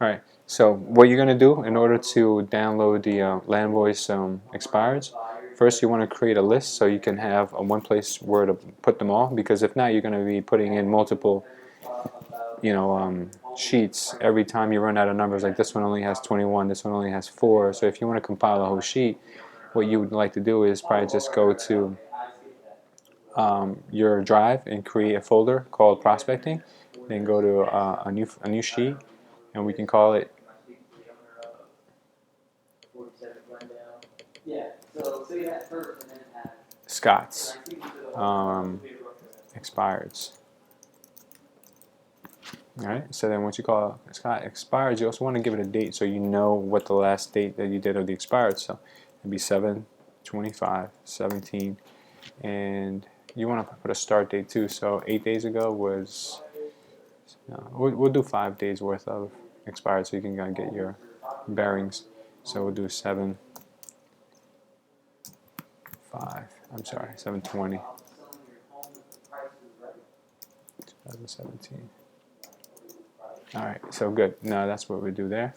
Alright, so what you're going to do in order to download the Landvoice expireds, first you want to create a list so you can have one place where to put them all, because if not you're going to be putting in multiple sheets every time you run out of numbers. Like this one only has 21, this one only has 4, so if you want to compile a whole sheet, what you would like to do is probably just go to your drive and create a folder called prospecting, then go to a new sheet, and we can call it Scott's expireds. Alright, so then once you call Scott expires, you also want to give it a date so you know what the last date that you did of the expired. So it'd be 7/25/17, and you want to put a start date too. So 8 days ago was, we'll do 5 days worth of expired so you can kind of get your bearings. So we'll do 7/20 2017. Alright, so good. Now that's what we do there.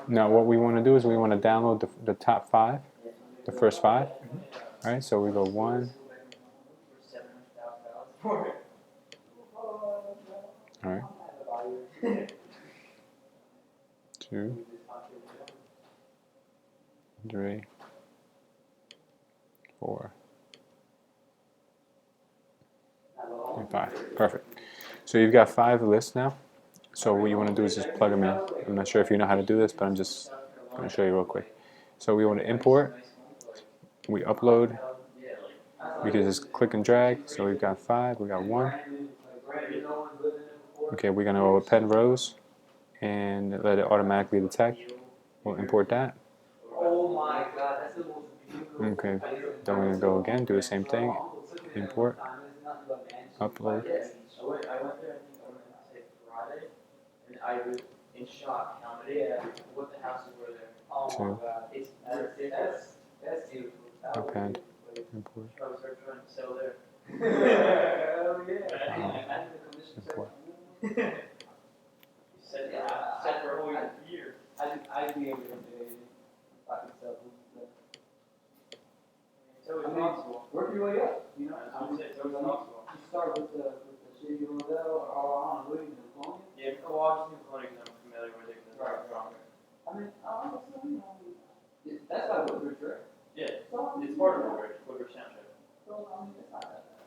Now what we want to do is we want to download the top 5, the first 5. Alright, so we go 1. Alright. 2, 3, 4, and 5. Perfect. So you've got 5 lists now. So what you want to do is just plug them in. I'm not sure if you know how to do this, but I'm just going to show you real quick. So we want to import. We upload. We can just click and drag. So we've got 5. We got 1. Okay, we're going to append rows and let it automatically detect. We'll import that. Okay, then we're going to go again, do the same thing. Import. Upload. I was in shock how many what the houses were there. Oh my god. That's beautiful. Append. Import. I was trying to sell there. Hell yeah. Import. Said for a whole year. I'd be able to do it if I could sell them. So it's possible. Work your way up, you know. You start with the shitty hotel or on Williams and Columbia. Yeah, well, obviously Columbia I'm familiar with it because it's stronger. I mean, that's not Woodbridge, right? Yeah, it's part of Woodbridge Township. So, I mean, it's not that bad.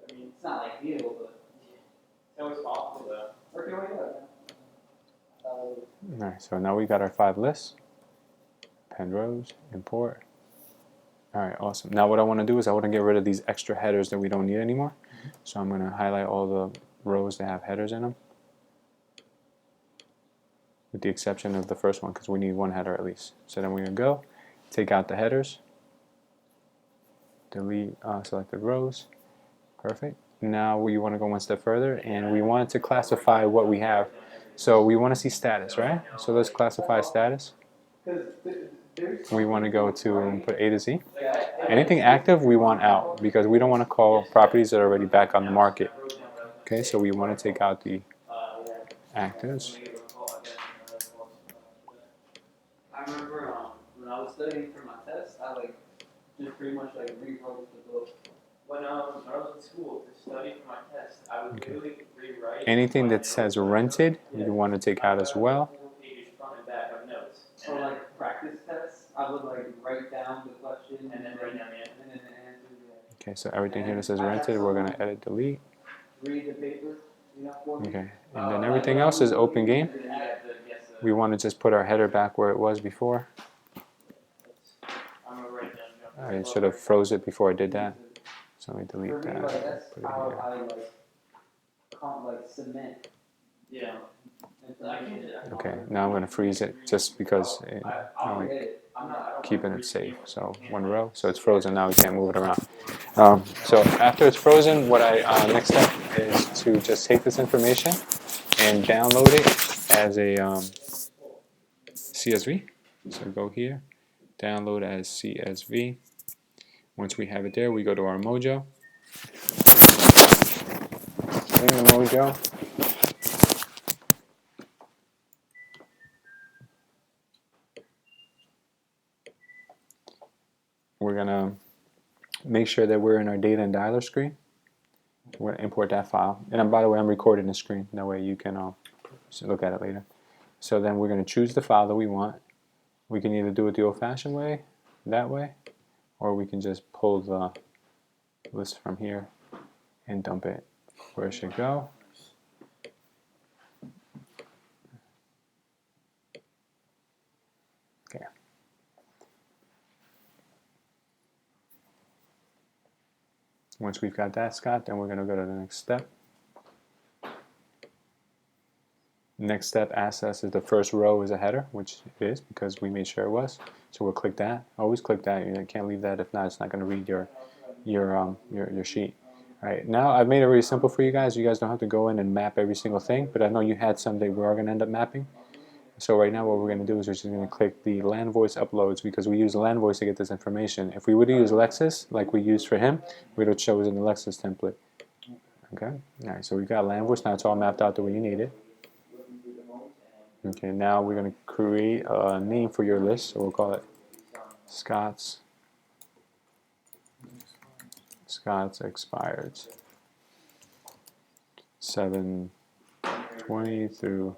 I mean, it's not ideal, but it's always possible, though. Work your way up. Alright, so now we got our 5 lists. Append rows, import. Alright, awesome. Now what I want to do is I want to get rid of these extra headers that we don't need anymore. So I'm going to highlight all the rows that have headers in them, with the exception of the first one because we need 1 header at least. So then we're going to go, take out the headers, delete selected rows. Perfect. Now we want to go one step further and we want to classify what we have. So we want to see status, right? So let's classify status. We want to go to put A to Z. Anything active we want out because we don't want to call properties that are already back on the market. Okay, so we want to take out the actives. I remember when I was studying for my test, I just pretty much rewrote the book. When I was in school to study for my test, I would really rewrite. Anything that says rented, you want to take out as well. So practice tests, I would write down the question and then write down the answer. Okay, so everything here that says rented, we're going to edit, delete. Read the paper. Okay, and then everything else is open game. We want to just put our header back where it was before. I should have froze it before I did that. So let me delete that. Put it here. Okay, now I'm going to freeze it just because I'm keeping it safe. So 1 row, so it's frozen now. We can't move it around. So after it's frozen, what next step is to just take this information and download it as a CSV. So go here, download as CSV. Once we have it there, we go to our Mojo. using the Mojo. We're gonna make sure that we're in our data and dialer screen. We're gonna import that file. And by the way, I'm recording the screen. That way you can look at it later. So then we're gonna choose the file that we want. We can either do it the old-fashioned way, that way, or we can just pull the list from here and dump it where it should go. Okay. Once we've got that, Scott, then we're going to go to the next step. Next step asks us if the first row is a header, which it is because we made sure it was. So we'll click that. Always click that. You can't leave that. If not, it's not going to read your sheet. All right. Now I've made it really simple for you guys. You guys don't have to go in and map every single thing, but I know you had some that we are going to end up mapping. So right now what we're going to do is we're just going to click the Landvoice uploads because we use Landvoice to get this information. If we would use Lexis like we used for him, we would have chosen the Lexis template. Okay. All right. So we've got Landvoice. Now it's all mapped out the way you need it. Okay, now we're going to create a name for your list, so we'll call it Scott's expired 7/20 through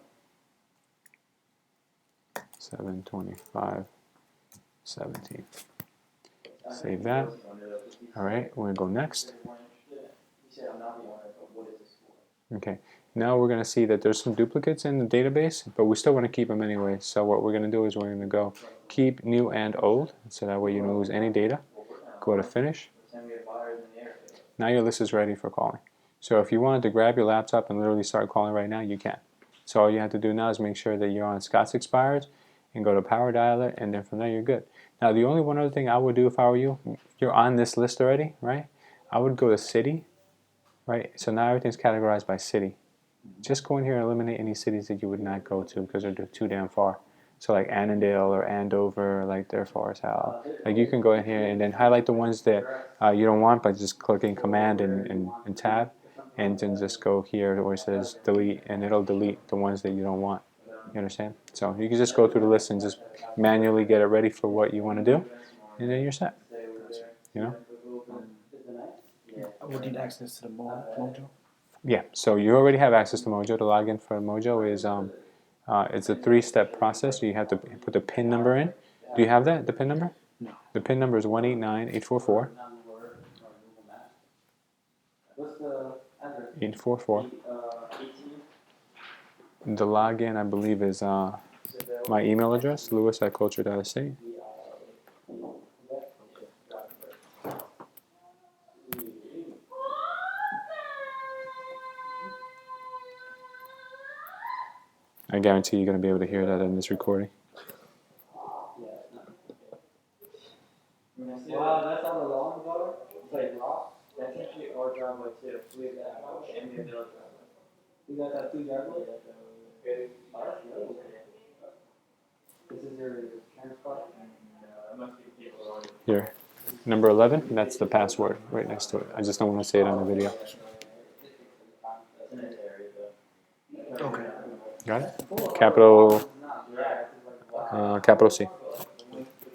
7/25/17. Save that. All right, we're going to go next. Okay. Now we're going to see that there's some duplicates in the database, but we still want to keep them anyway. So what we're going to do is we're going to go keep new and old, so that way you don't lose any data. Go to finish. Now your list is ready for calling. So if you wanted to grab your laptop and literally start calling right now, you can. So all you have to do now is make sure that you're on Scott's expired and go to Power Dialer, and then from there you're good. Now the only one other thing I would do if I were you, you're on this list already, right? I would go to city, right? So now everything's categorized by city. Just go in here and eliminate any cities that you would not go to because they're too damn far. So like Annandale or Andover, like they're far as hell. Like you can go in here and then highlight the ones that you don't want by just clicking Command and Tab, and then just go here where it says delete, and it'll delete the ones that you don't want. You understand? So you can just go through the list and just manually get it ready for what you want to do, and then you're set. You know? Would need access to the Mojo? Yeah, so you already have access to Mojo. The login for Mojo is it's a 3-step process. So you have to put the PIN number in. Do you have that, the PIN number? No. The PIN number is 189844. 844. The login, I believe, is my email address, lewis@culture.estate. I guarantee you're going to be able to hear that in this recording. Wow, that's all along though? It's like rock? That's actually our driveway too. We have that house and we have the other driveway. You guys have 2 driveways? Okay. Oh, that's really good. This is your parents' spot? Here. Number 11, that's the password right next to it. I just don't want to say it on the video. Okay. Got it? Capital C.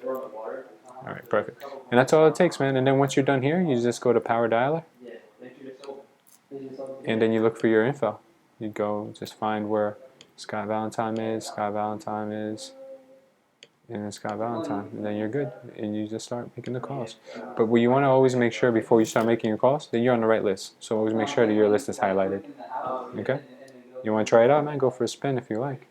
All right, perfect. And that's all it takes, man. And then once you're done here, you just go to Power Dialer, and then you look for your info. You go just find where Scott Valentine is, and then Scott Valentine, and then you're good. And you just start making the calls. But what you want to always make sure before you start making your calls, then you're on the right list. So always make sure that your list is highlighted. Okay? You want to try it out, man? Go for a spin if you like.